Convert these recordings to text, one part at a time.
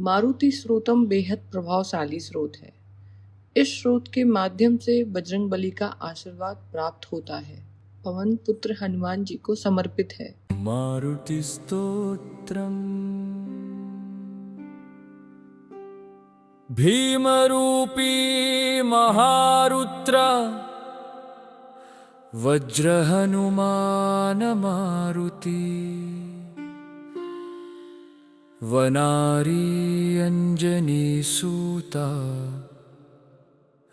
मारुति स्रोतम बेहद प्रभावशाली स्रोत है। इस स्रोत के माध्यम से बजरंगबली का आशीर्वाद प्राप्त होता है। पवन पुत्र हनुमान जी को समर्पित है। मारुति स्तोत्रम भीमरूपी महारुद्र वज्र हनुमान मारुति वनारी अंजनी सूता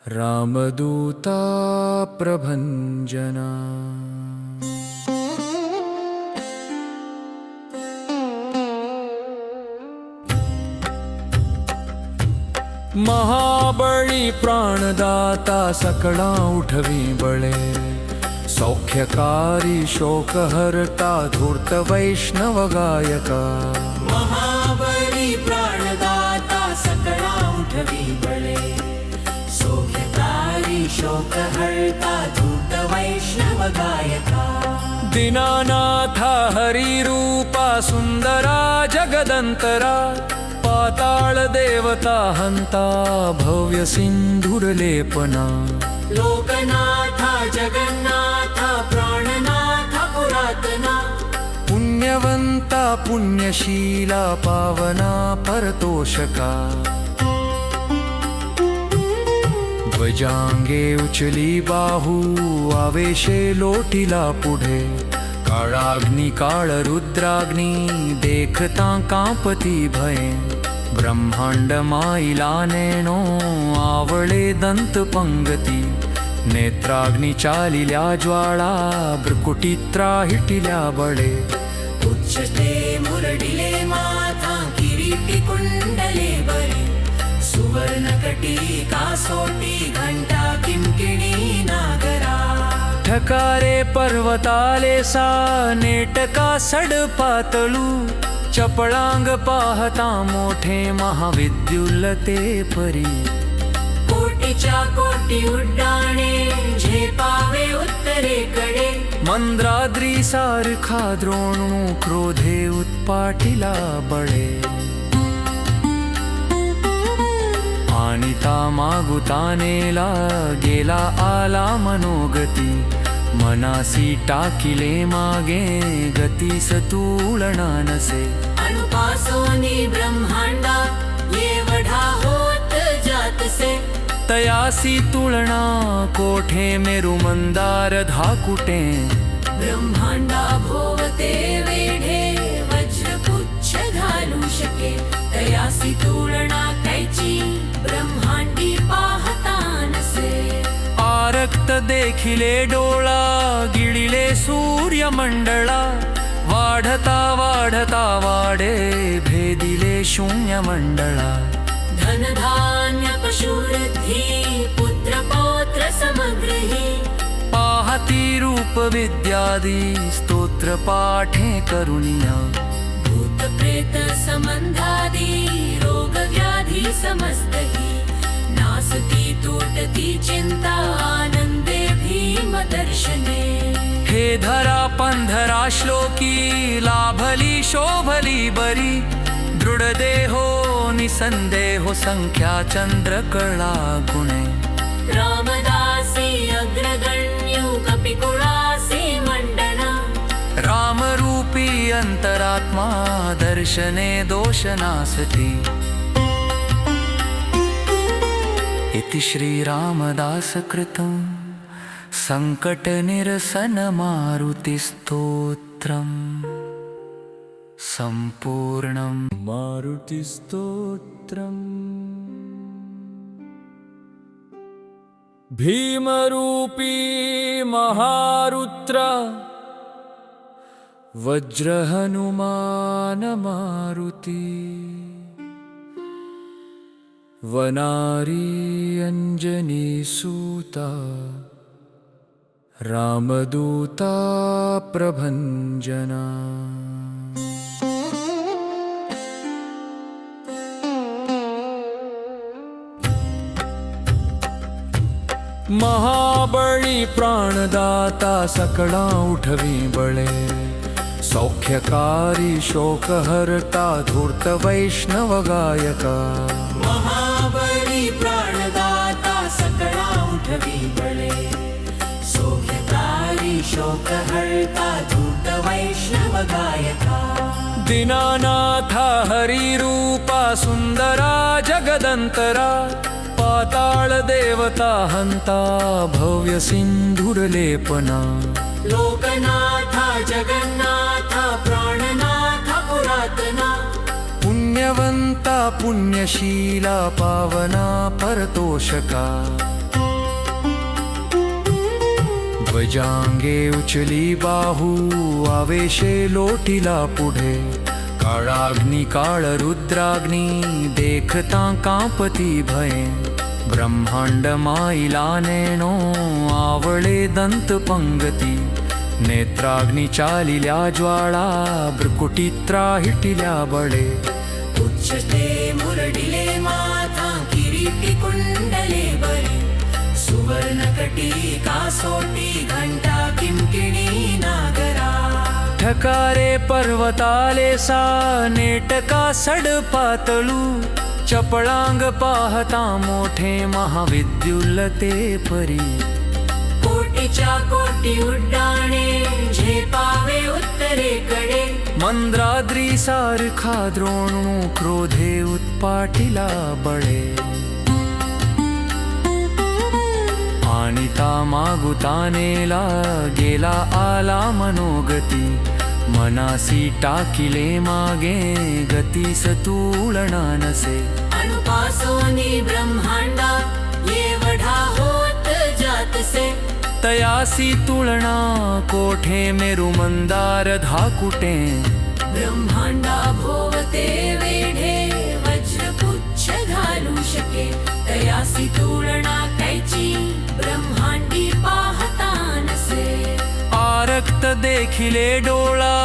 रामदूता प्रभंजना। महाबळी प्राणदाता सकळा उठवी बळे सौख्यकारी शोकहर्ता धूर्त वैष्णव गायका। महाबळी प्राणदाता सकळा उठवी बळे सौख्यकारी शोकहर्ता धूर्त वैष्णव गायका। दीनानाथा हरिरूपा सुंदरा जगदंतरा पाताळ देवता हंता भव्य सिंधुरलेपना। लोकनाथा जगन्नाथा प्राणनाथा पुरातना पुण्यवंता पुण्यशीला पावना परतोषका। ध्वजांगे उचली बाहू आवेशे लोटिला पुढे काळाग्नि काळ रुद्राग्नि देखता कांपती भये। ब्रह्मांड माईला नेणो आवळे दंत पंगती नेत्राग्नि चालिल्या ज्वाळा भ्रुकुटीत्रा हिटिल्या बळे। उच्चते मुरडिले माथा किरीटी कुंडले बरे सुवर्णकटी कासोटी घंटा किंकिणी नागरा। ठकारे पर्वताले सा नेटका सड पातळू चपळांग पाहता मोठे महाविद्युल्लते परी। कोटीच्या कोटी उड्डाणे झेपावे उत्तरेकडे मंद्राद्री सारखा द्रोणू क्रोधे उत्पाटिला बळे। आणिता मागुतानेला गेला आला मनोगती मनासी टाकिले मागे गती सतुलना नसे। अनुपासोनी ब्रह्मांडा येवढा होत जातसे तयासी तुलना कोठे मेरु मंदार धाकुटे। ब्रह्मांडा भोवते वेढे वज्रपुच्छ घालू शके तयासी तुलना कैची ब्रह्मांडी पाहता नसे। आरक्त देखिले डोळा गिळिले सूर्यमंडळा वाढता वाढता वाढे भेदिले शून्य मंडळा। धनधान्य पशुवृद्धी पुत्र पौत्र समग्रही पाहती रूप विद्यादी स्तोत्र पाठे करुणिया। भूत प्रेत संबंधादी रोग व्याधी समस्तही नासती तूटती चिंता आनंदे भीम दर्शने। हे धरा पंधरा श्लोकी लाभली शोभली बरी दृढ देहो निसंदेहो संख्या चंद्र कळा गुणे। रामदासी अग्रगण्यो कपिकुळासी मंडना रामरूपी अंतरात्मा दर्शने दोषनासती। इति श्री रामदास कृतं संकट निरसन मारुति स्तोत्रम् संपूर्णं। मारुति स्तोत्रम् भीमरूपी महारुद्र वज्र हनुमान मारुति वनारी अंजनी सूता रामदूता प्रभंजना। महाबळी प्राणदाता सकळा उठवी बळे सौख्यकारी शोकहर्ता धूर्त वैष्णव गायका महाबली प्राणदाता सकळा उठवी बळे सौख्यकारी शोकहर्ता धूर्त वैष्णव गायका दीनानाथा हरिरूपा सुंदरा जगदंतरा पाताळ देवता हंता भव्य सिंधुरलेपना लोकनाथा जगन्नाथा प्राणनाथा पुरातना पुण्यवंता पुण्यशीला पावना परतोषका ध्वजांगे उचली बाहू आवेशे लोटिला पुढे काळाग्नी काळ रुद्राग्नी देखता कांपती भये ब्रह्मांड माईला नेणो आवळे दंत पंगती नेत्राग्नी चालिल्या ज्वाळा भ्रुकुटित्रा हिटिल्या बळे उच्चते मुरडिले माथा किरीटी कुंडले बरे सुवर्णकटी कासोटी घंटा किंकिणी नागरा ठकारे पर्वताले सा नेटका सड पातळू चपळांग पाहता मोठे महाविद्युल्लते परी कोटीच्या कोटी उड्डाणे झेपावे उत्तरेकडे मंद्राद्री सारखा द्रोणू क्रोधे उत्पाटिला बळे आणिता मागुतानेला गेला आला मनोगती मनासी टाकिले मागे गतीस तुलना नसे अणुपासोनी ब्रह्मांडा येवढा होत जातसे तयासी तुलना कोठे मेरु मंदार धाकुटे ब्रह्मांडा भोवते वेढे वज्रपुच्छ घालू शके तयासी तुलना कैची ब्रह्मांडी पाहता नसे आरक्त देखिले डोळा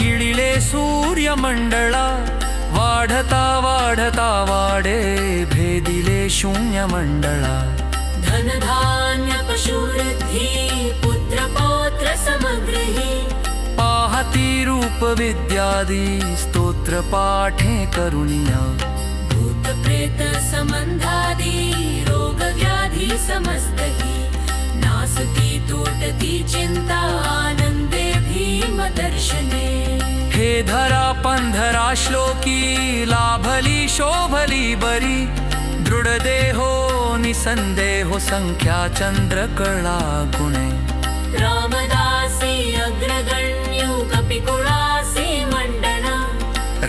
गिळिले सूर्यमंडळा वाढता वाढता वाढे भेदिले शून्य मंडळा धनधान्य पशुवृद्धी पुत्र पौत्र समग्रही पाहती रूप विद्यादी स्तोत्र पाठे करुणिया भूत प्रेत संबंधादी रोग व्याधी समस्तही नासती तोटती चिंता आनंदे भीम दर्शने हे धरा पंधरा श्लोकी लाभली शोभली बरी दृढ देहो निसंदेहो संख्या चंद्र कळा गुणे रामदासी अग्रगण्यो कपिकुळासी मंडना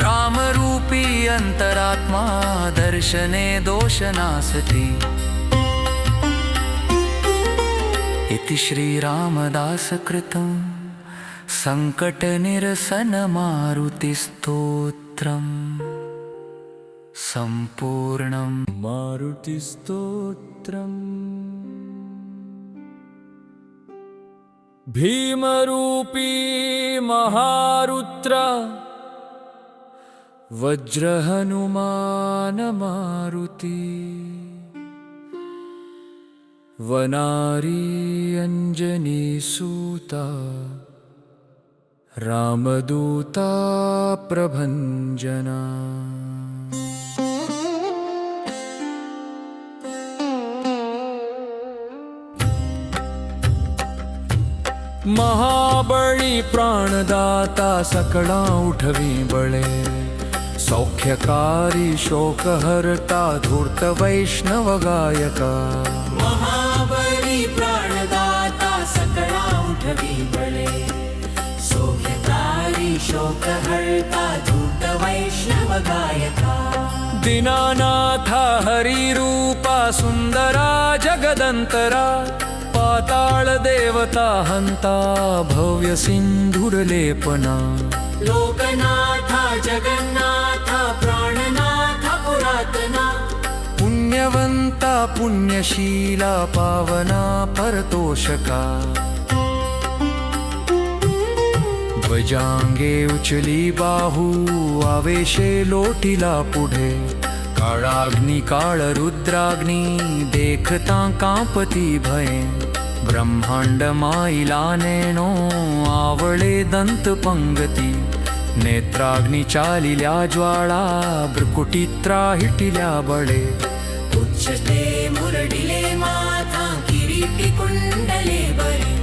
रामरूपी अंतरात्मा दर्शने दोषनासती इति श्रीरामदास कृतं संकटनिरसन मारुतिस्तोत्रम् सम्पूर्णं मारुतिस्तोत्रम् भीमरूपी महारुद्र वज्रहनुमान मारुति वनारी अंजनी सूता रामदूता प्रभंजना महाबळी प्राणदाता सकळा उठवी बळे सौख्यकारी शोकहर्ता धूर्त वैष्णव गायका महाबली प्राणदाता सकळा उठवी बळे सौख्यकारी शोकहर्ता धूर्त वैष्णव गायका दीनानाथा हरिरूपा सुंदरा जगदंतरा पाताळ देवता हंता भव्य सिंधुरलेपना लोकनाथा जगन्नाथा प्राणनाथा पुरातना पुण्यवंता पुण्यशीला पावना परतोषका ध्वजांगे उचली बाहू आवेशे लोटिला पुढे काळाग्नी काळ रुद्राग्नी देखता कांपती भये ब्रह्मांड माईला नेणो आवळे दंत पंगती नेत्राग्नी चालिल्या ज्वाळा भ्रुकुटीत्रा हिटिल्या बळे उच्चते मुरडिले माथा किरीटी कुंडले बरे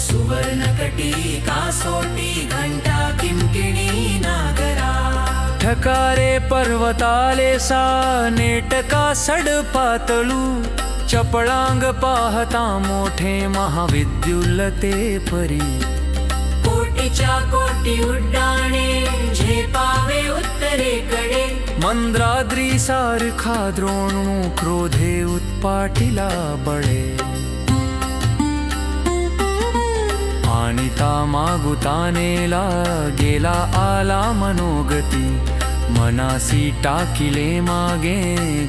सुवर्णकटी कासोटी घंटा किंकिणी नागरा ठकारे पर्वताले सा नेटका सड पातळू चपळांग पाहता मोठे महाविद्युल्लते परी कोटीच्या कोटी उड्डाणे झेपावे उत्तरेकडे मंद्राद्री सारखा द्रोणू क्रोधे उत्पाटिला बळे आणि ता मागुतानेला गेला आला मनोगती मनासी टाकिले मागे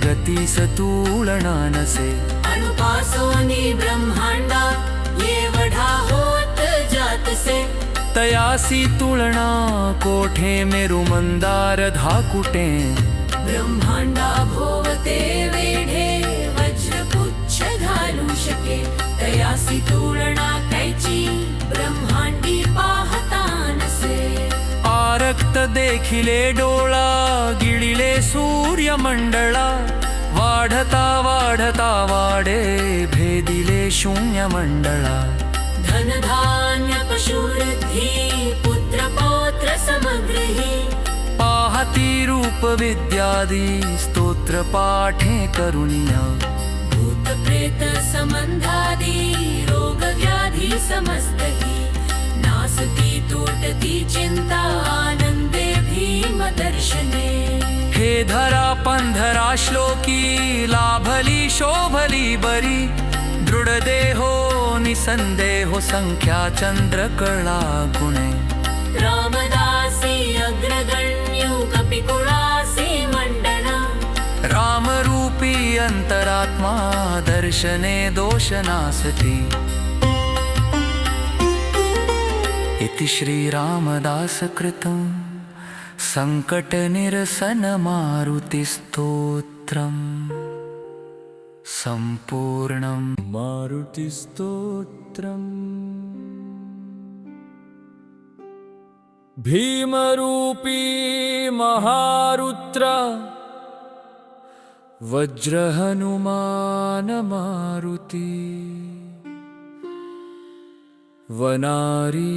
गतीस तुलना नसे अनुपासोनी ब्रह्मांडा येवढा होत जातसे तयासी तुलना कोठे मेरु मंदार धाकुटे ब्रह्मांडा भोवते वेढे वज्रपुच्छ घालू शके तयासी तुलना कैची ब्रह्मांडी पाहता नसे आरक्त देखिले डोळा गिळिले सूर्यमंडळा वाढता वाढता वाढे भेदिले शून्य मंडळा धनधान्य पशुवृद्धी पुत्र पौत्र समग्रही पाहती रूप विद्यादी स्तोत्र पाठे करुणिया भूत प्रेत संबंधादी रोग व्याधी समस्तही नासती तूटती चिंता आनंदे भीम दर्शने हे धरा पंधरा श्लोकी लाभली शोभली बरी दृढ देहो निसंदेहो संख्या चंद्र कळा गुणे रामदासी अग्रगण्यु कपिकुळासी मंडना रामरूपी अंतरात्मा दर्शने दोष नासती इति श्री रामदास कृतं संकट निरसन मारुति स्तोत्रम् संपूर्णं मारुति स्तोत्रम् भीमरूपी महारुद्र वज्र हनुमान मारुति वनारी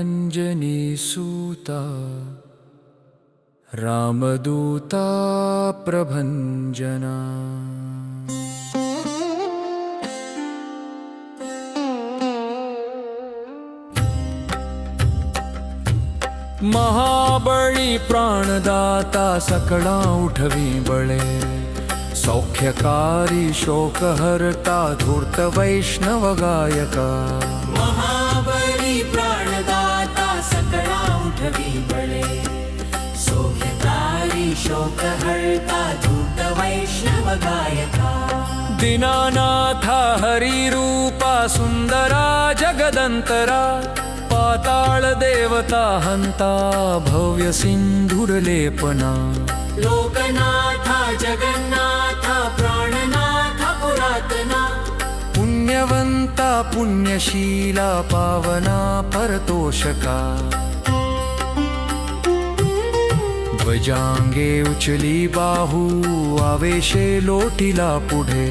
अंजनी सूता रामदूता प्रभंजना महाबळी प्राणदाता सकळा उठवी बळे सौख्यकारी शोकहर्ता धूर्त वैष्णव गायका महाबली प्राणदाता सकळा उठवी बळे सौख्यकारी शोकहर्ता धूत वैष्णव गायका दीनानाथा हरिरूपा सुंदरा जगदंतरा पाताळ देवता हंता भव्य सिंधुरलेपना लोकनाथा जगन्नाथा प्राणनाथा पुरातना पुण्यवंता पुण्यशीला पावना परतोषका ध्वजांगे उचली बाहू आवेशे लोटिला पुढे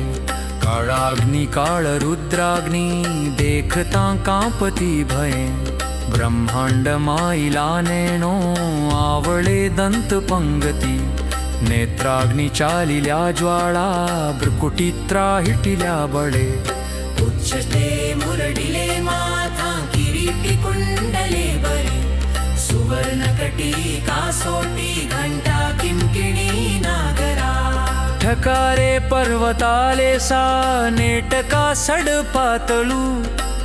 काळाग्नी काळ रुद्राग्नी देखता कांपती भये ब्रह्मांड माईला नेणो आवळे दंत पंगती नेत्राग्नी चालिल्या ज्वाळा भ्रुकुटीत्रा हिटिल्या बळे उच्चते मुरडिले माथा किरीटी कुंडले बरे सुवर्णकटी कासोटी घंटा किंकिणी नागरा ठकारे पर्वताले सा नेटका सड पातळू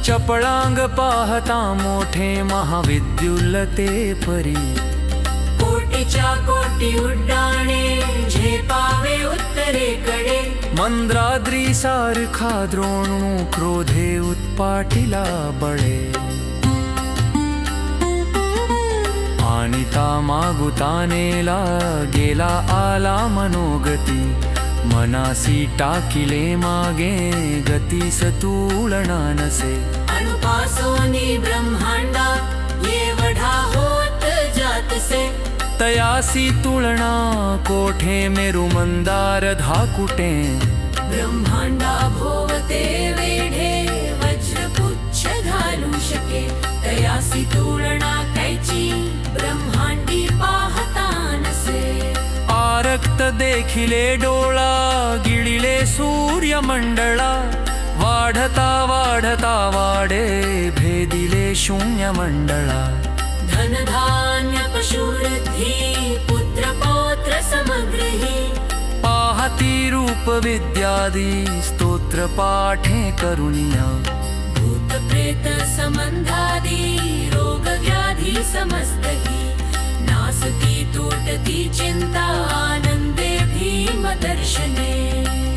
चपळांग पाहता मोठे महाविद्युल्लते परी कोटीच्या कोटी उड्डाणे झेपावे उत्तरेकडे मंद्राद्री सारखा द्रोणू क्रोधे उत्पाटिला बळे आणि ता मागुतानेला गेला आला मनोगती मनासी टाकिले मागे गतीस तुलना नसे. अणुपासोनी ब्रह्मांडा एवढा होत जातसे. तयासी तुलना कोठे मेरु मंदार धाकुटे. ब्रह्मांडा भोवते वेढे वज्रपुच्छ घालू शके. तयासी तुलना कैची ब्रह्मांडी पाहता नसे. आरक्त देखिले डोळा गिळिले सूर्यमंडळा. वाढता वाढता वाढे भेदिले शून्य मंडळा. धनधान्य पशुवृद्धी पुत्र पौत्र समग्रही. पाहती रूप विद्यादी स्तोत्र पाठे करुनिया. भूत प्रेत संबंधादी रोग व्याधी समस्तही. नासती तुटती चिंता आनंदे भीम दर्शने.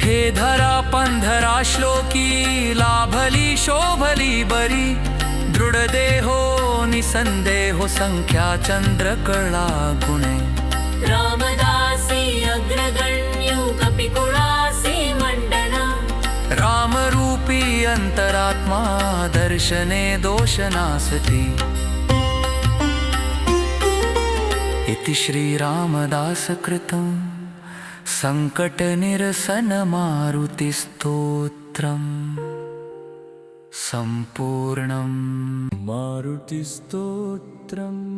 हे धरा पंधरा श्लोकी लाभली शोभली बरी. दृढ देहो निसंदेहो संख्या चंद्र कळा गुणे. रामदासी अग्रगण्यु कपिकुळासी मंडना. रामरूपी अंतरात्मा दर्शने दोष नासती. इति श्री रामदास कृतं संकट निरसन मारुति स्तोत्रम् संपूर्णं. मारुति स्तोत्रम्.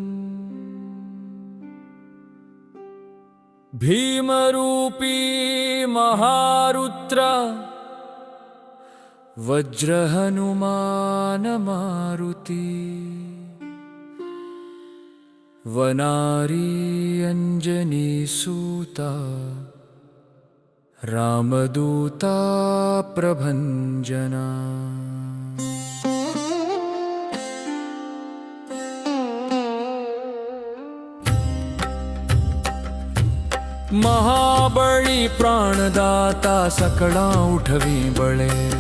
भीमरूपी महारुद्र वज्र हनुमान मारुति. वनारी अंजनी सूता रामदूता प्रभंजना. महाबळी प्राणदाता सकळा उठवी बळे.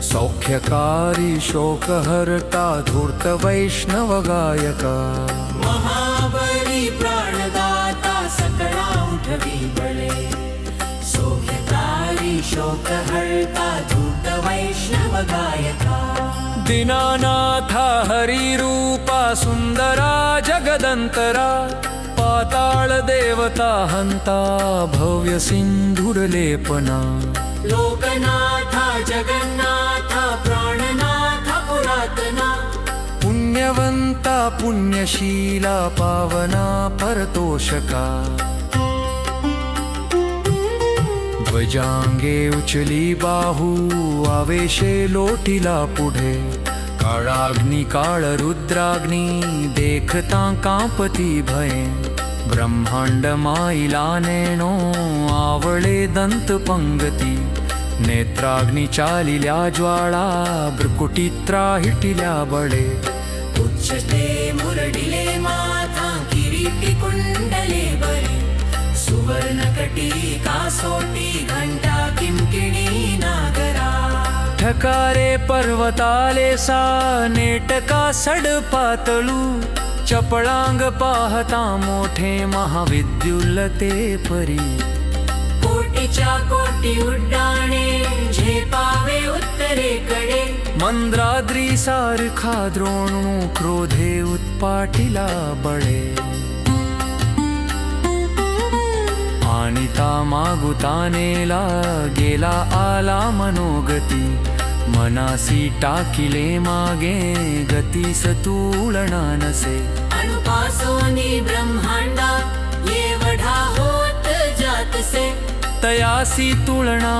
सौख्यकारी शोकहर्ता धूर्त वैष्णव गायका. महाबली प्राणदाता सकळा उठवी बळे. सौख्यकारी शोकहर्ता धूर्त वैष्णव गायका. दीनानाथा हरिरूपा सुंदरा जगदंतरा. पाताळ देवता हंता भव्य सिंधुरलेपना. लोकनाथा जगन्नाथा प्राणनाथा पुरातना. पुण्यवंता पुण्यशीला पावना परतोषका. ध्वजांगे उचली बाहू आवेशे लोटिला पुढे. काळाग्नी काळ रुद्राग्नी देखता कांपती भये. ब्रह्मांड माईला नेणो आवळे दंत पंगती. नेत्राग्नी चालिल्या ज्वाळा भ्रुकुटीत्रा हिटिल्या बळे. उच्चते मुरडिले माथा किरीटी कुंडले बरे. सुवर्णकटी कासोटी घंटा किंकिणी नागरा. ठकारे पर्वताले सा नेटका सड पातळू. चपळांग पाहता मोठे महाविद्युल्लते परी. कोटीच्या कोटी उड्डाणे झेपावे उत्तरेकडे. मंद्राद्री सारखा द्रोणू क्रोधे उत्पाटिला बळे. आणिता मागुतानेला गेला आला मनोगती. मनासी टाकिले मागे गतीस तुलना नसे. अणुपासोनी ब्रह्मांडा एवढा होत जातसे. तयासी तुलना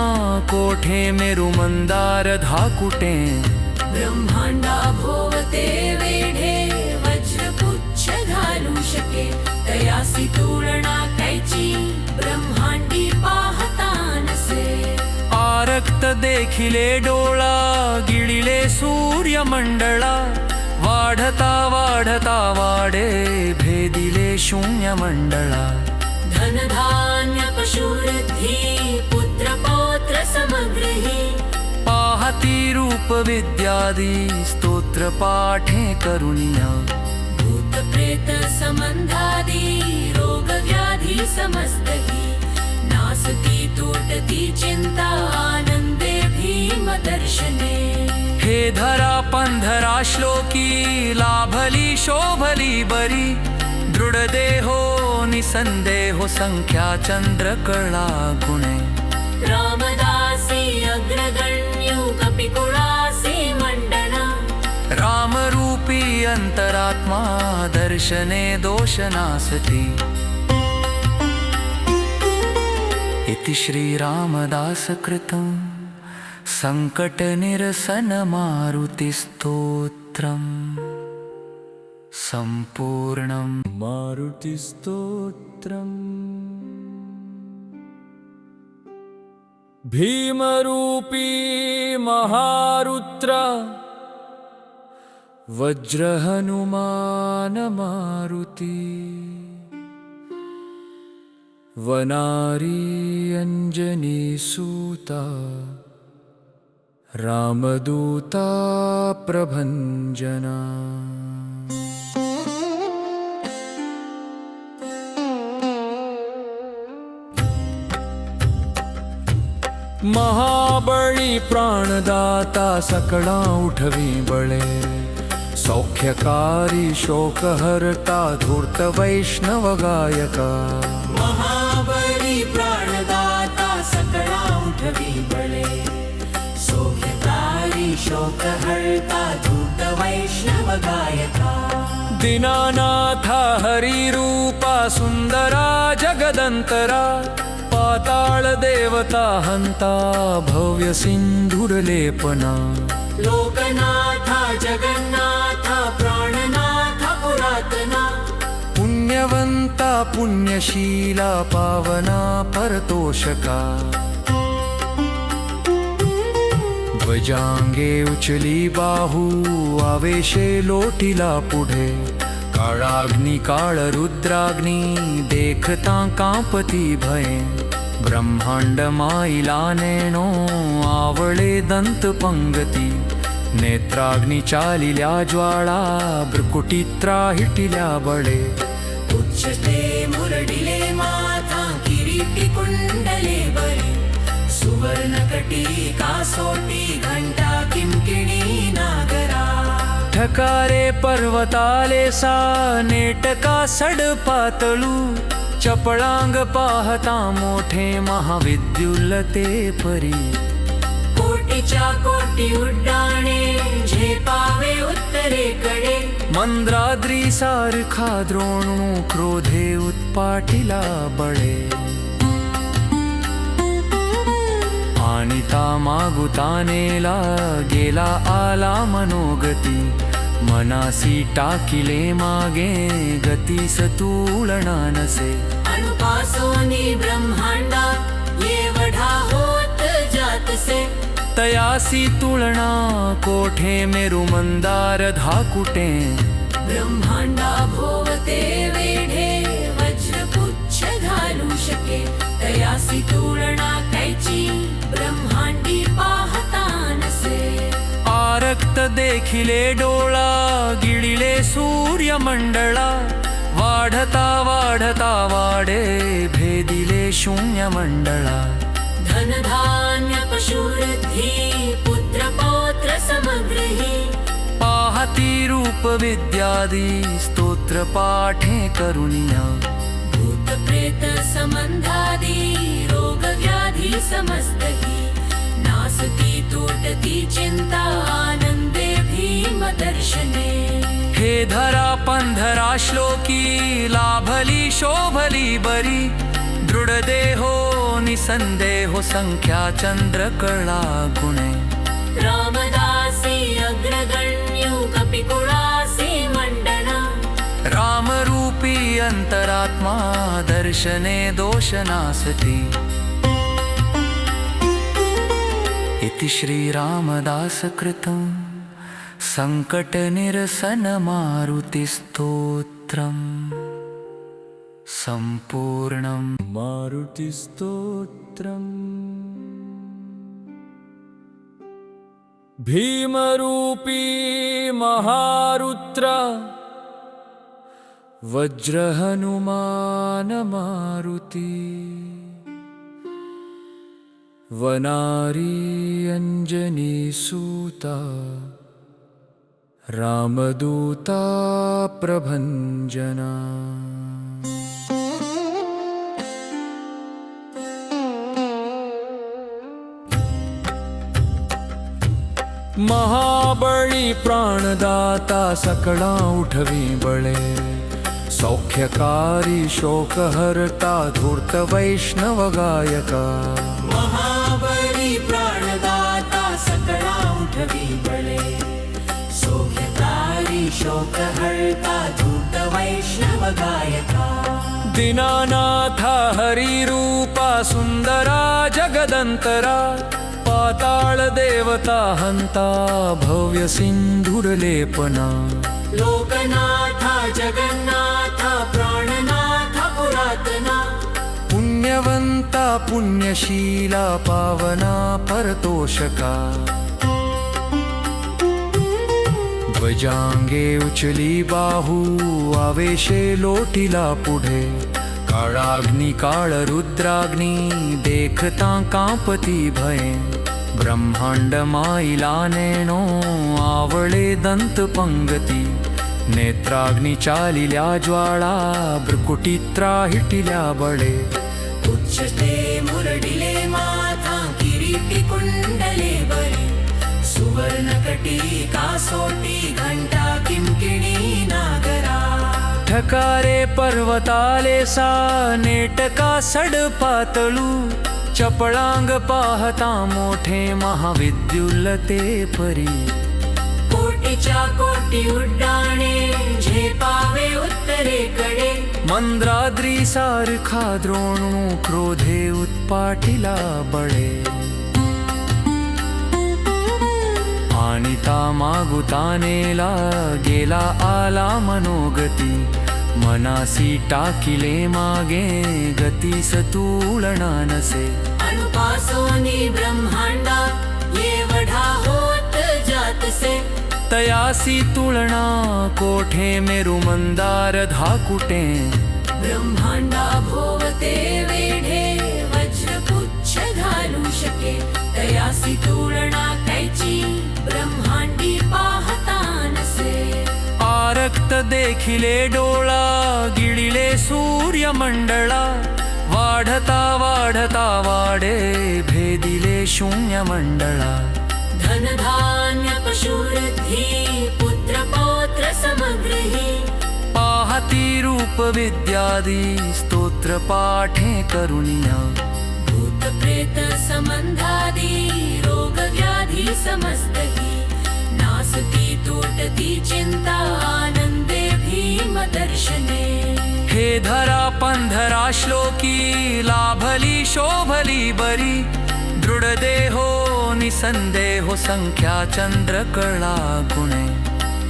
कोठे मेरु मंदार धाकुटे. ब्रह्मांडा भोवते वेढे वज्रपुच्छ घालू शके. तयासी तुलना कैची ब्रह्मांडी पाहता नसे. आरक्त देखिले डोळा गिळिले सूर्यमंडळा. वाढता वाढता वाढे भेदिले शून्य मंडळा. धनधान्य पशुवृद्धी पुत्र पौत्र समग्रही. पाहती रूप विद्यादी स्तोत्र पाठे करुनिया. भूत प्रेत संबंधादी रोग व्याधी समस्तही. नासती तुटती तुटती चिंता आनंदे भीमदर्शने हे धरा पंधरा श्लोकी लाभली शोभली बरी दृढ देहो निसंदेहो संख्या चंद्रकला गुणे रामदासी अग्रगण्यो कपिकुळासी मंडना रामरूपी अंतरात्मा दर्शने दोषनासती इति श्रीरामदासकृतं सङ्कटनिरसनमारुतिस्तोत्रम् सम्पूर्णं मारुतिस्तोत्रम् भीमरूपी महारुद्र वज्रहनुमान मारुति वनारी अंजनी सूता रामदूता प्रभंजना महाबळी प्राणदाता सकळा उठवी बळे सौख्यकारी शोकहर्ता धूर्त वैष्णव गायका महाबली प्राणदाता सकळा उठवी बळे सौख्यकारी शोकहर्ता धूत वैष्णव गायका दीनानाथा हरिरूपा सुंदरा जगदंतरा पाताळ देवता हंता भव्य सिंधुरलेपना लोकनाथा जगन्नाथा प्राणनाथा पुरातना पुण्यवंता पुण्यशीला पावना परतोषका ध्वजांगे उचली बाहू आवेशे लोटिला पुढे काळाग्नी काळ रुद्राग्नी देखता कांपती भये ब्रह्मांड माईला नेणो आवळे दंत पंगती नेत्राग्नी चालिल्या ज्वाळा भ्रुकुटीत्रा हिटिल्या बळे उच्चते मुरडिले माथा किरीटी कुंडले बरे सुवर्णकटी कासोटी घंटा किंकिणी नागरा ठकारे पर्वताले सा नेटका सड पातळू चपळांग पाहता मोठे महाविद्युल्लते परी कोटीच्या कोटी उड्डाणे झेपावे उत्तरेकडे मंद्राद्री सारखा द्रोणू क्रोधे उत्पाटिला बळे आणिता मागुतानेला गेला आला मनोगती मनासी टाकिले मागे गती सतुलना नसे अनुपासोनी ब्रह्मांडा येवढा होत जातसे तयासी तुलना कोठे मेरु मंदार धाकुटे ब्रह्मांडा भोवते वेढे वज्रपुच्छ घालू शके तयासी तुलना कैची ब्रह्मांडी पाहता नसे आरक्त देखिले डोळा गिळिले सूर्यमंडळा वाढता वाढता वाढे भेदिले शून्य मंडळा धनधान्य पशुवृद्धी पुत्र पौत्र समग्रही पाहती रूप विद्यादी स्तोत्र पाठे करुणिया भूत प्रेत संबंधादी रोग व्याधी समस्तही नासती तुटती चिंता आनंदे भीमदर्शने हे धरा पंधरा श्लोकी लाभली शोभली बरी दृढ देहो निसंदेहो संख्या चंद्रकला गुणे रामदासी अग्रगण्यो कपिकुळासी मंडना रामरूपी अंतरात्मा दर्शने दोषनासती इति श्रीरामदासकृतं सङ्कटनिरसनमारुतिस्तोत्रम् सम्पूर्णं मारुतिस्तोत्रम् भीमरूपी महारुद्र वज्रहनुमान मारुति वनारी अंजनीसूता रामदूता प्रभंजना। महाबळी प्राणदाता सकळा उठवी बळे, सौख्यकारी शोकहर्ता धूर्त वैष्णव गायका। महाबली प्राणदाता सकळा उठवी बळे, सौख्यकारी शोकहर्ता धूर्त वैष्णव गायका। दीनानाथा हरिरूपा सुंदरा जगदंतरा, पाताळ देवता हंता भव्य सिंधुरलेपना। लोकनाथा जगन्नाथा प्राणनाथा पुरातना, पुण्यवंता पुण्यशीला पावना परतोषका। ध्वजांगे उचली बाहू आवेशे लोटिला पुढे, काळाग्नी काळ रुद्राग्नी देखता कांपती भये। ब्रह्मांड माईला नेणो आवळे दंत पंगती, नेत्राग्नी चालिल्या ज्वाळा भ्रुकुटीत्रा हिटिल्या बळे। उच्चते मुरडिले माथा किरीटी कुंडले बळे, सुवर्णकटी कासोटी घंटा किंकिणी नागरा। ठकारे पर्वताले सा नेटका सड पातळू, चपळांग पाहता मोठे महाविद्युल्लते परी। कोटीच्या कोटी उड्डाणे झेपावे उत्तरेकडे, मंद्राद्री सारखा द्रोणू क्रोधे उत्पाटिला बळे। आणिता मागुतानेला गेला आला मनोगती, मनासी टाकिले मागे गती सतुलना नसे। अनुपासोनी ब्रह्मांडा एवढा होत जातसे, तयासी तुलना कोठे मेरु मंदार धाकुटे। ब्रह्मांडा भोवते वेढे वज्रपुच्छ घालू शके, तयासी तुलना कैची ब्रह्मांडी पाहता नसे। आरक्त देखिले डोळा गिळिले सूर्यमंडळा, वाढता वाढता वाढे भेदिले शून्य मंडळा। धनधान्य पशुवृद्धी पुत्र पौत्र समग्रही, पाहती रूप विद्यादी स्तोत्र पाठे करुणिया। भूत प्रेत संबंधादी रोग व्याधी समस्तही, नासती तूटती चिंता आनंदे भीम दर्शने। हे धरा पंधरा श्लोकी लाभली शोभली बरी, दृढ देहो निसंदेहो संख्या चंद्र कळा गुणे।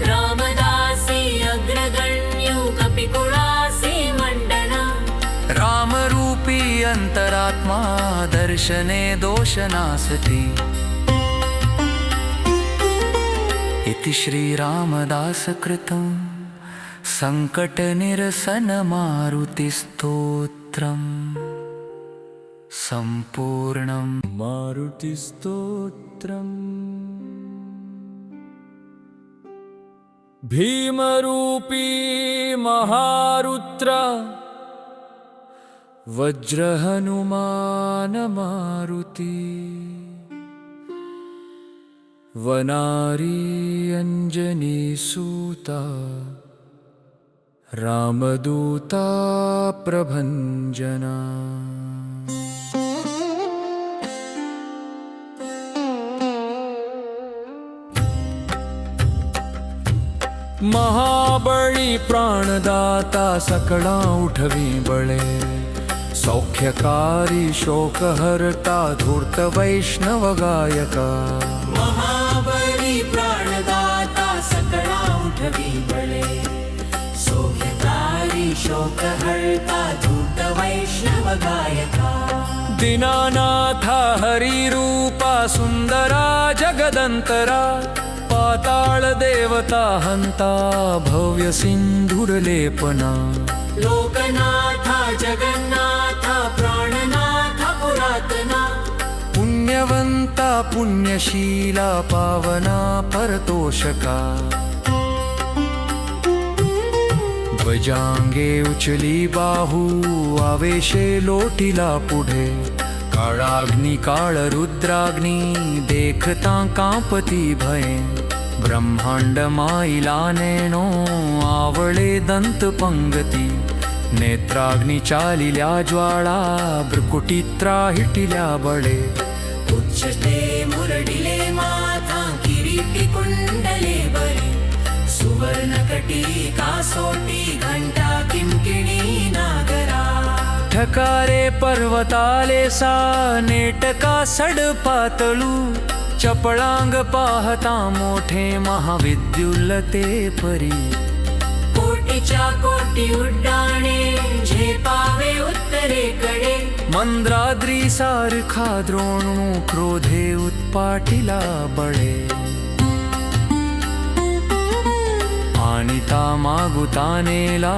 रामदासी अग्रगण्यो कपिकुळासी मंडना, रामरूपी अंतरात्मा दर्शने दोष नासती। इति श्री रामदास कृतं संकट निरसन मारुति स्तोत्रम् संपूर्णं। मारुति स्तोत्रम् भीमरूपी महारुद्र वज्र हनुमान मारुति, वनारी अंजनीसूता रामदूता प्रभंजना। महाबळी प्राणदाता सकळा उठवी बळे, सौख्यकारी शोकहर्ता धूर्त वैष्णव गायका। महाबली प्राणदाता सकळा उठवी बळे, सौख्यकारी शोकहर्ता धूर्त वैष्णव गायका। दीनानाथा हरिरूपा सुंदरा जगदंतरा, पाताळ देवता हंता भव्य सिंधुरलेपना। लोकनाथा जगन्नाथा प्राणनाथा पुरातना, पुण्यवंता पुण्यशीला पावना परतोषका ध्वजांगे उचली बाहू आवेशे लोटिला पुढे काळाग्नी काळ रुद्राग्नी देखता कांपती भये ब्रह्मांड माईला नेणो आवळे दंत पंगती नेत्राग्नी चालिल्या ज्वाळा भ्रुकुटीत्रा हिटिल्या बळे उच्चते मुरडिले माथा किरीटी कुंडले बरे सुवर्णकटी कासोटी घंटा किंकिणी नागरा ठकारे पर्वताले सा नेटका सड पातळू चपळांग पाहता मोठे महाविद्युल्लते परी कोटीच्या कोटी उड्डाणे झेपावे उत्तरेकडे मंद्राद्री सारखा द्रोणू क्रोधे उत्पाटिला बळे आणिता मागुतानेला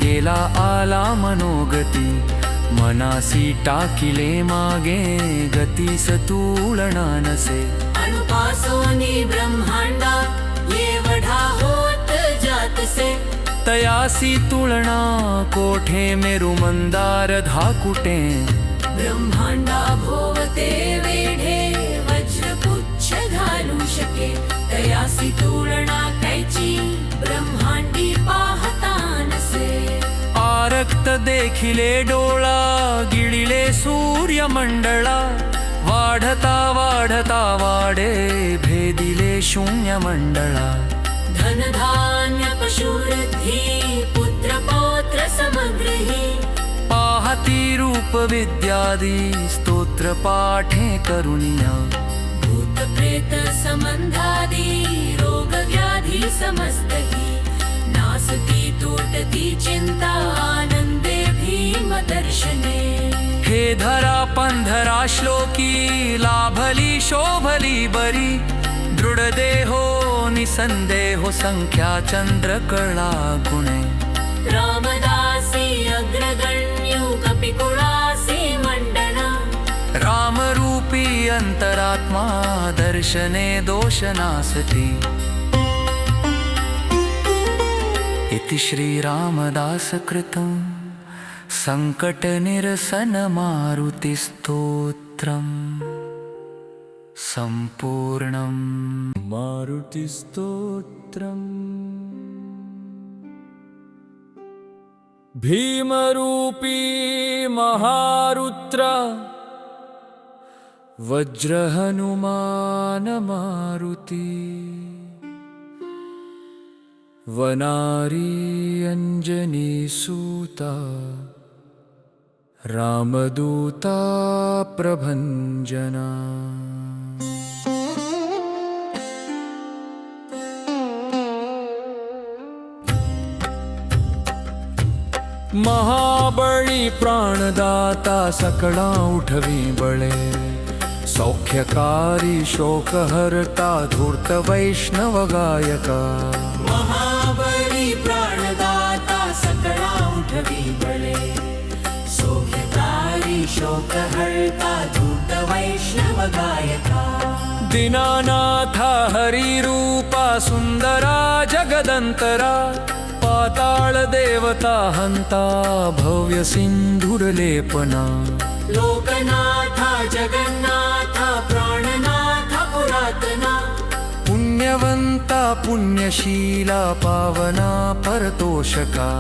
गेला आला मनोगती मनासी टाकिले मागे गतीस तुलना नसे अनुपासोनी ब्रह्मांडा येवढा होत जातसे तयासी तुलना कोठे मेरु मंदार धाकुटे ब्रह्मांडा भोवते वेढे वज्रपुच्छ घालू शके तयासी तुलना कैची ब्रह्मांडी पाहता नसे आरक्त देखिले डोळा गिळिले सूर्यमंडळा वाढता वाढता वाढे भेदिले शून्य मंडळा धनधान्य पशुवृद्धी पुत्र पौत्र समग्रही पाहती रूप विद्यादी स्तोत्र पाठे करुणिया भूत प्रेत संबंधादी रोग व्याधी समस्तही नासती तोटती चिंता आनंदे भीम दर्शने हे धरा पंधरा श्लोकी लाभली शोभली बरी दृढ देहो निसंदेहो संख्या चंद्र कळा गुणे रामदासी अग्रगण्यो कपिकुळासी मंडना रामरूपी अंतरात्मा दर्शने दोषनासती इति श्री रामदास कृतं संकट निरसन मारुति स्तोत्रम् संपूर्णं मारुति स्तोत्रम् भीमरूपी महारुद्र वज्र हनुमान मारुति वनारी अंजनी सूता रामदूता प्रभंजना महाबळी प्राणदाता सकळा उठवी बळे सौख्यकारी शोकहर्ता धूर्त वैष्णव गायका महाबली प्राणदाता सकळा उठवी बळे सौख्यकारी शोकहर्ता धूर्त वैष्णव गायका दीनानाथा हरिरूपा सुंदरा जगदंतरा पाताळ देवता हंता भव्य सिंधुरलेपना लोकनाथा जगन्नाथा प्राणनाथा पुरातना पुण्यवंता पुण्यशीला पावना परतोषका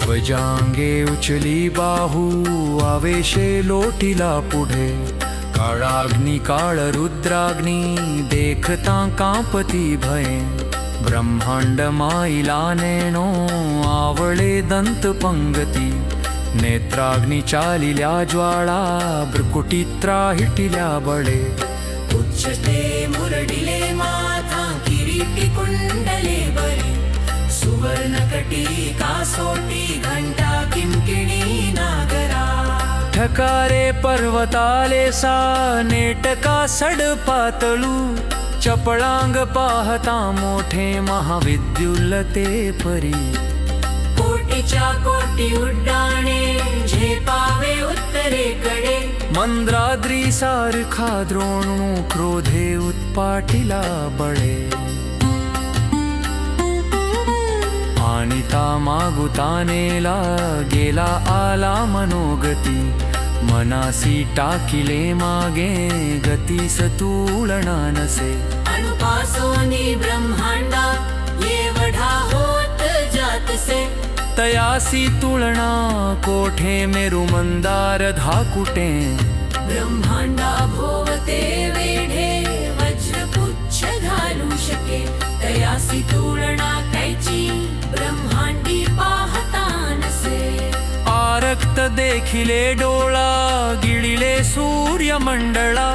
ध्वजांगे उचली बाहू आवेशे लोटिला पुढे काळाग्नी काळ रुद्राग्नी देखता कांपती भये ब्रह्मांड माईला नेणो आवळे दंत पंगती नेत्राग्नी चालिल्या ज्वाळा भ्रुकुटीत्रा हिटिल्या बळे उच्चते मुरडिले माथा किरीटी कुंडले बरे सुवर्णकटी कासोटी घंटा किंकिणी नागरा ठकारे पर्वताले सा नेटका सड पातळू चपळांग पाहता मोठे महाविद्युल्लते परी कोटीच्या कोटी उड्डाणे झेपावे उत्तरेकडे मंद्राद्री सारखा द्रोणू क्रोधे उत्पाटिला बळे आणिता मागुतानेला गेला आला मनोगती मनासी टाकिले मागे गतीस तुलना नसे अनुपासोनी ब्रह्मांडा येवढा होत जातसे तयासी तुलना कोठे मेरु मंदार धाकुटे ब्रह्मांडा भोवते वेढे वज्रपुच्छ घालू शके तयासी तुलना कैची ब्रह्मांडी पाहता नसे आरक्त देखिले डोळा गिळिले सूर्यमंडळा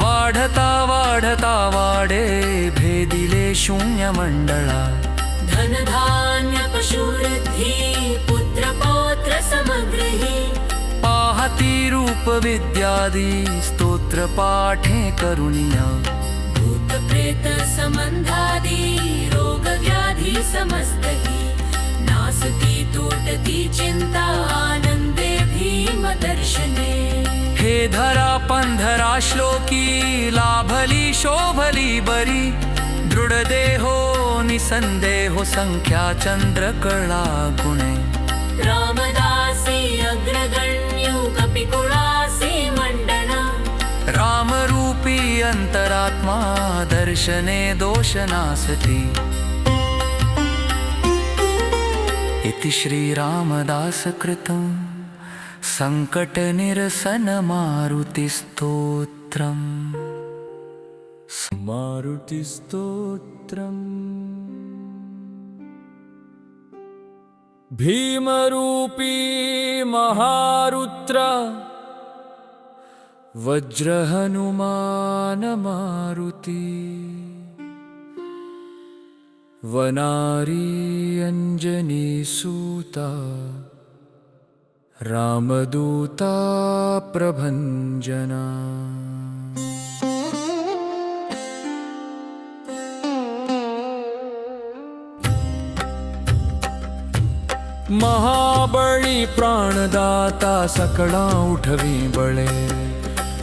वाढता वाढता वाढे भेदिले शून्य मंडळा धनधान्य पशुवृद्धी पुत्र पौत्र समग्रही पाहती रूप विद्यादी स्तोत्र पाठे करुणिया भूत प्रेत संबंधादी रोग व्याधी समस्तही नासती तोटती चिंता आनंदे भीम दर्शने हे धरा पंधरा श्लोकी लाभली शोभली बरी दृढ देहो निसंदेहो संख्या चंद्र कळा गुणे रामदासी अग्रगण्यु कपिकुळासी मंडना रामरूपी अंतरात्मा दर्शने दोषनासती इति श्री रामदास कृतं संकट निरसन मारुति स्तोत्रम् मारुति स्तोत्रम् भीमरूपी महारुद्र वज्र हनुमान मारुति वनारी अंजनी सूता रामदूता प्रभंजना महाबळी प्राणदाता सकळा उठवी बळे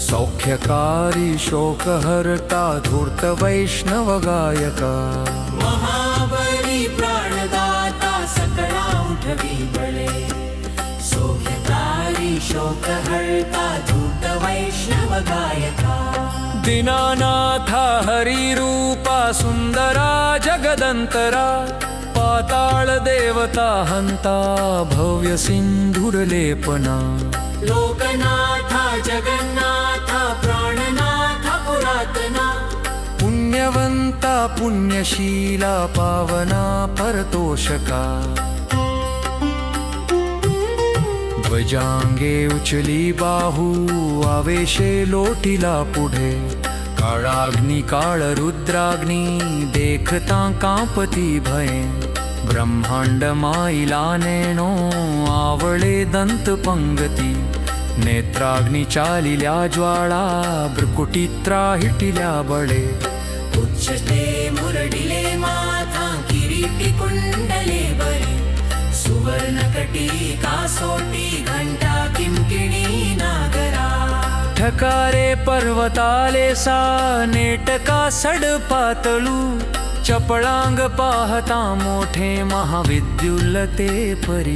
सौख्यकारी शोकहर्ता धूर्त वैष्णव गायका महाबली प्राणदाता सकळा उठवी बळे सौख्यकारी शोकहर्ता धूत वैष्णव गायका दीनानाथा हरिरूपा सुंदरा जगदंतरा पाताळ देवता हंता भव्य सिंधुरलेपना लोकनाथा जगन्नाथा प्राणनाथा पुरातना पुण्यवंता पुण्यशीला पावना परतोषका ध्वजांगे उचली बाहू आवेशे लोटिला पुढे काळाग्नी काळ रुद्राग्नी देखता कांपती भये ब्रह्मांड माईला नेणो आवळे दंत पंगती नेत्राग्नी चालिल्या ज्वाळा भ्रुकुटीत्रा हिटिल्या बळे उच्चते मुरडिले माथा किरीटी कुंडले बरे सुवर्णकटी कासोटी घंटा किंकिणी नागरा ठकारे पर्वताले सा नेटका सड पातळू चपळांग पाहता मोठे महाविद्युल्लते परी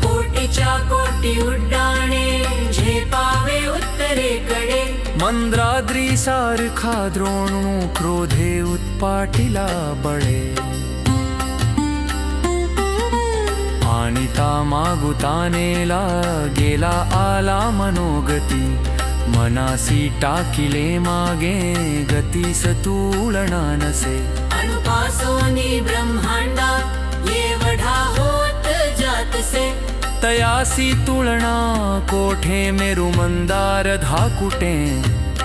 कोटीच्या कोटी उड्डाणे झेपावे उत्तरेकडे मंद्राद्री सारखा द्रोणू क्रोधे उत्पाटिला बळे आणिता मागुतानेला गेला आला मनोगती मनासी टाकिले मागे गतीस तुलना नसे अनुपासोनी ब्रह्मांडा येवढा होत जातसे तयासी तुलना कोठे मेरु मंदार धाकुटे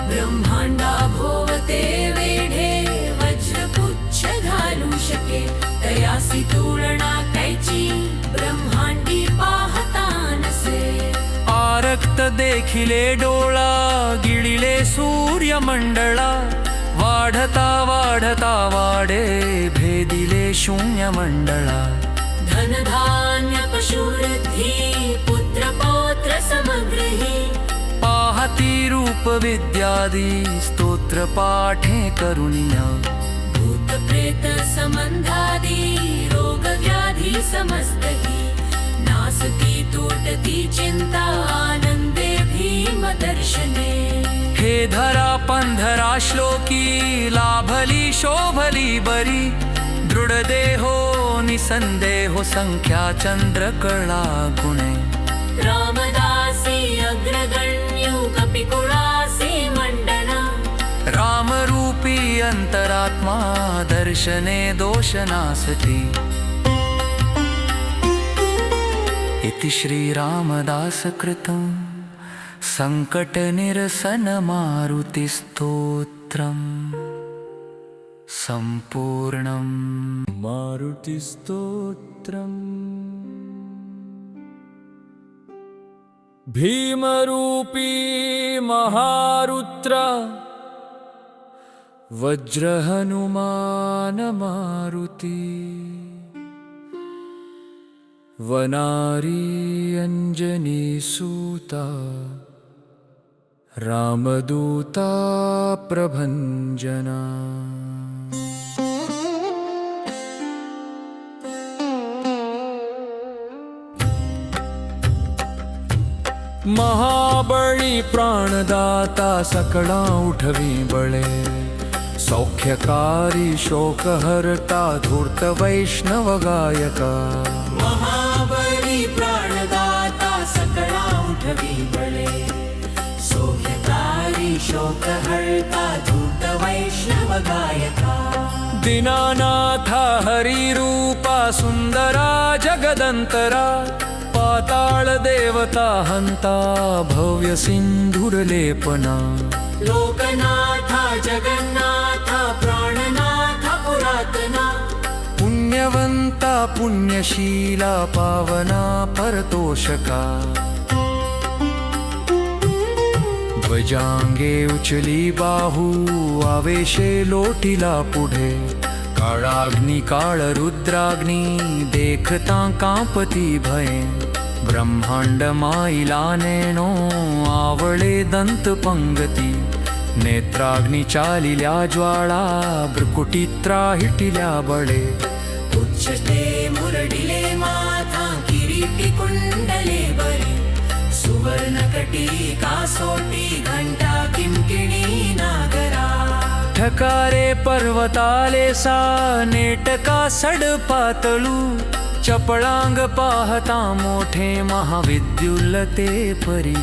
ब्रह्मांडा भोवते वेढे वज्रपुच्छ घालू शके तयासी तुलना कैची ब्रह्मांडी पाहता नसे आरक्त देखिले डोळा गिळिले सूर्यमंडळा वाढता वाढता वाढे भेदिले शून्य मंडळा धनधान्य पशुवृद्धी पुत्र पौत्र समग्रही रूपविद्यादि स्तोत्रपाठे करुणिया भूत प्रेत संबंधादी रोग व्याधी समस्तही नासती तूटती चिंता आनंदे भीम दर्शने हे धरा पंधरा श्लोकी लाभली शोभली बरी दृढ देहो निसंदेहो संख्या चंद्रकला गुणे रामदासी अग्रगण्यो कपिकुळासी मंडना रामरूपी अंतरात्मा दर्शने दोषनासती इति श्रीरामदासकृतं सङ्कटनिरसनमारुतिस्तोत्रम् सम्पूर्णम् मारुतिस्तोत्रम् भीमरूपी महारुद्र वज्रहनुमान मारुति वनारी अंजनीसूता रामदूता प्रभंजना महाबळी प्राणदाता सकळा उठवी बळे सौख्यकारी शोकहर्ता धूर्त वैष्णव गायका महाबली प्राणदाता सकळा उठवी बळे सौख्यकारी शोकहर्ता धूत वैष्णव गायका दीनानाथा हरिरूपा सुंदरा जगदंतरा पाताळ देवता हंता भव्य सिंधुरलेपना लोकनाथा जगन्नाथा प्राणनाथा पुरातना पुण्यवंता पुण्यशीला पावना परतोषका ध्वजांगे उचली बाहू आवेशे लोटिला पुढे काळाग्नी काळ रुद्राग्नी देखता कांपती भये ब्रह्मांड माईला नेणो आवळे दंत पंगती नेत्राग्नी चालिल्या ज्वाळा भ्रुकुटीत्रा हिटिल्या बळे उच्चते मुरडिले माथा किरीटी कुंडले बरे सुवर्णकटी कासोटी घंटा किंकिणी नागरा ठकारे पर्वताले सा नेटका सडपातळू चपळांग पाहता मोठे महाविद्युल्लते परी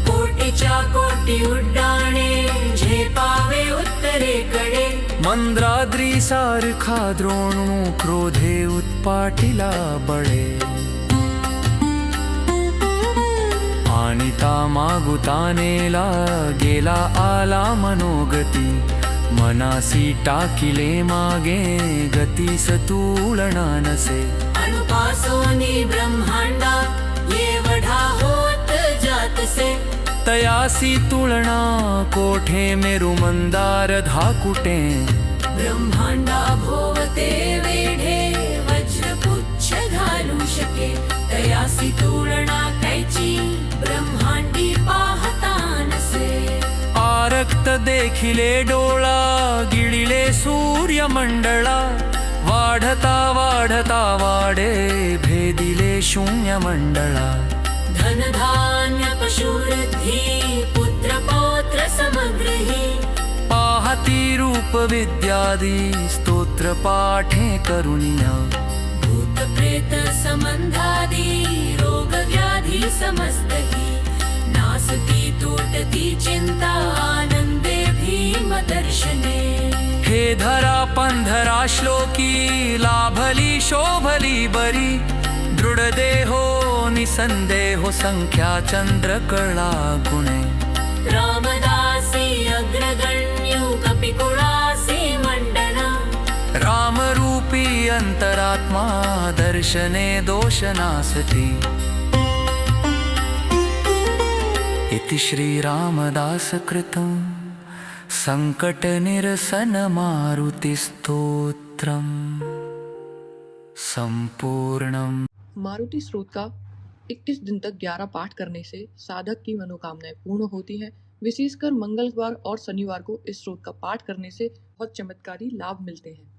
कोटीच्या कोटी उड्डाणे झेपावे उत्तरेकडे मंद्राद्री सारखा द्रोणू क्रोधे उत्पाटिला बळे आणिता मागुतानेला गेला आला मनोगती मनासी टाकिले मागे गती सतुलना नसे अनुपासोनी ब्रह्मांडा येवढा होत जातसे तयासी तुलना कोठे मेरु मंदार धाकुटे ब्रह्मांडा भोवते वेढे वज्रपुच्छ घालू शके तयासी तुलना कैची ब्रह्मांडी पाहता नसे आरक्त देखिले डोळा गिळिले सूर्यमंडळा वाढता वाढता वाढे भेदिले शून्य मंडळा धनधान्य पशुवृद्धी पुत्र पौत्र समग्रही पाहती रूप विद्यादि स्तोत्र पाठे करुणिया भूत प्रेत संबंधादी रोग व्याधी समस्तही नासती तूटती चिंता आनंदे भीम दर्शने हे धरा पंधरा श्लोकी लाभली शोभली बरी दृढ देहो निसंदेहो संख्या चंद्रकला गुणे रामदासी अग्रगण्यो कपिकुळासी मंडना रामरूपी अंतरात्मा दर्शने दोषनासती इति श्रीरामदासकृतं सङ्कटनिरसनमारुतिस्तोत्रम् सम्पूर्णम्। मारुति स्रोत का 21 दिन तक 11 पाठ करने से साधक की मनोकामनाएं पूर्ण होती हैं विशेषकर मंगलवार और शनिवार को इस स्रोत का पाठ करने से बहुत चमत्कारी लाभ मिलते हैं।